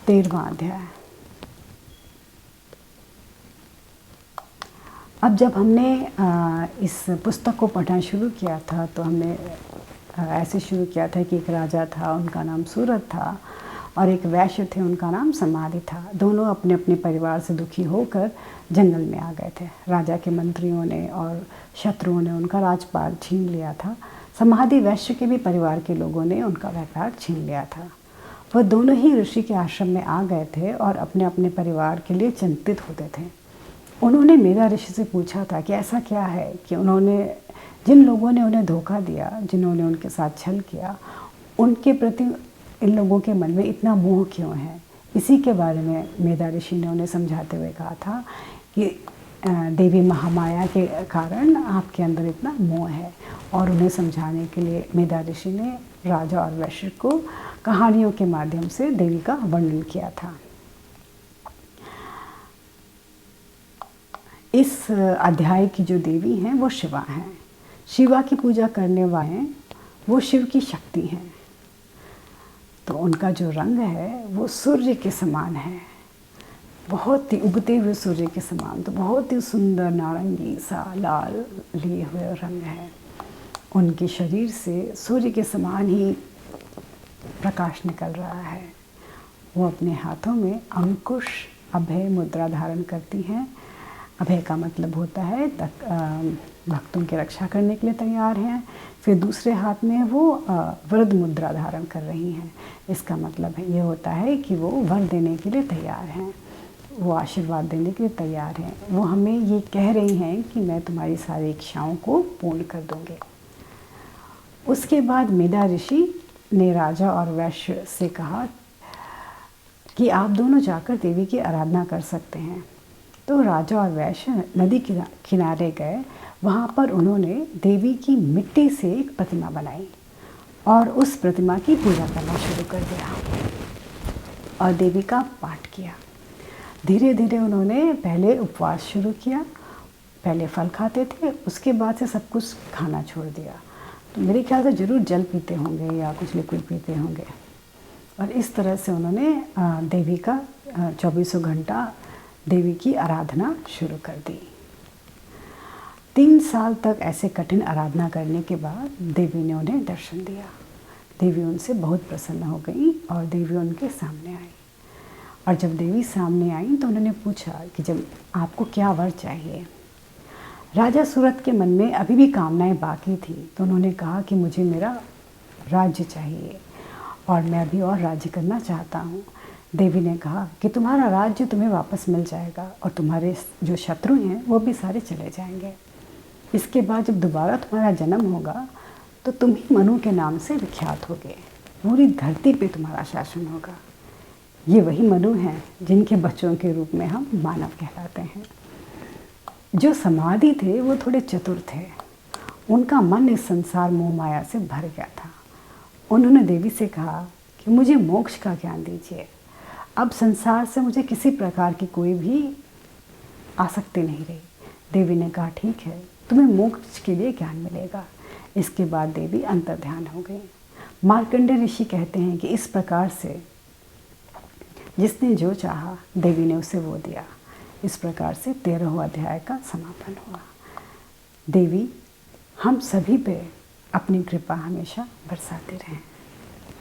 13वां अध्याय। अब जब हमने इस पुस्तक को पढ़ना शुरू किया था तो हमने ऐसे शुरू किया था कि एक राजा था, उनका नाम सूरत था, और एक वैश्य थे, उनका नाम समाधि था। दोनों अपने अपने परिवार से दुखी होकर जंगल में आ गए थे। राजा के मंत्रियों ने और शत्रुओं ने उनका राजपाट छीन लिया था। समाधि वैश्य के भी परिवार के लोगों ने उनका व्यापार छीन लिया था। वह दोनों ही ऋषि के आश्रम में आ गए थे और अपने अपने परिवार के लिए चिंतित होते थे। उन्होंने मेधा ऋषि से पूछा था कि ऐसा क्या है कि जिन लोगों ने उन्हें धोखा दिया, जिन्होंने उनके साथ छल किया, उनके प्रति इन लोगों के मन में इतना मोह क्यों है। इसी के बारे में मेधा ऋषि ने उन्हें समझाते हुए कहा था कि देवी महामाया के कारण आपके अंदर इतना मोह है। और उन्हें समझाने के लिए मेधा ऋषि ने राजा और वैश्य को कहानियों के माध्यम से देवी का वर्णन किया था। इस अध्याय की जो देवी हैं वो शिवा हैं। शिवा की पूजा करने वाले वो शिव की शक्ति हैं। तो उनका जो रंग है वो सूर्य के समान है, बहुत ही उगते हुए सूर्य के समान। तो बहुत ही सुंदर नारंगी सा लाल लिए हुए रंग है। उनके शरीर से सूर्य के समान ही प्रकाश निकल रहा है। वो अपने हाथों में अंकुश अभय मुद्रा धारण करती हैं। अभय का मतलब होता है भक्तों की रक्षा करने के लिए तैयार हैं। फिर दूसरे हाथ में वो वरद मुद्रा धारण कर रही हैं। इसका मतलब है ये होता है कि वो वर देने के लिए तैयार हैं, वो आशीर्वाद देने के लिए तैयार हैं। वो हमें ये कह रही हैं कि मैं तुम्हारी सारी इच्छाओं को पूर्ण कर दूँगी। उसके बाद मेधा ऋषि ने राजा और वैश्य से कहा कि आप दोनों जाकर देवी की आराधना कर सकते हैं। तो राजा और वैश्य नदी के किनारे गए। वहाँ पर उन्होंने देवी की मिट्टी से एक प्रतिमा बनाई और उस प्रतिमा की पूजा करना शुरू कर दिया और देवी का पाठ किया। धीरे धीरे उन्होंने पहले उपवास शुरू किया। पहले फल खाते थे, उसके बाद से सब कुछ खाना छोड़ दिया। तो मेरे ख्याल से ज़रूर जल पीते होंगे या कुछ लिक्विड पीते होंगे। और इस तरह से उन्होंने देवी का 24 घंटा देवी की आराधना शुरू कर दी। 3 साल तक ऐसे कठिन आराधना करने के बाद देवी ने उन्हें दर्शन दिया। देवी उनसे बहुत प्रसन्न हो गई और देवी उनके सामने आई। और जब देवी सामने आई तो उन्होंने पूछा कि जब आपको क्या वर चाहिए। राजा सूरत के मन में अभी भी कामनाएं बाकी थी, तो उन्होंने कहा कि मुझे मेरा राज्य चाहिए और मैं अभी और राज्य करना चाहता हूँ। देवी ने कहा कि तुम्हारा राज्य तुम्हें वापस मिल जाएगा और तुम्हारे जो शत्रु हैं वो भी सारे चले जाएंगे। इसके बाद जब दोबारा तुम्हारा जन्म होगा तो तुम ही मनु के नाम से विख्यात होगे। पूरी धरती पे तुम्हारा शासन होगा। ये वही मनु हैं जिनके बच्चों के रूप में हम मानव कहलाते हैं। जो समाधि थे वो थोड़े चतुर थे। उनका मन इस संसार मोह माया से भर गया था। उन्होंने देवी से कहा कि मुझे मोक्ष का ज्ञान दीजिए। अब संसार से मुझे किसी प्रकार की कोई भी आसक्ति नहीं रही। देवी ने कहा ठीक है, तुम्हें मोक्ष के लिए ज्ञान मिलेगा। इसके बाद देवी अंतर्ध्यान हो गई। मार्कंडेय ऋषि कहते हैं कि इस प्रकार से जिसने जो चाहा देवी ने उसे वो दिया। इस प्रकार से 13वां अध्याय का समापन हुआ। देवी हम सभी पे अपनी कृपा हमेशा बरसाते रहें।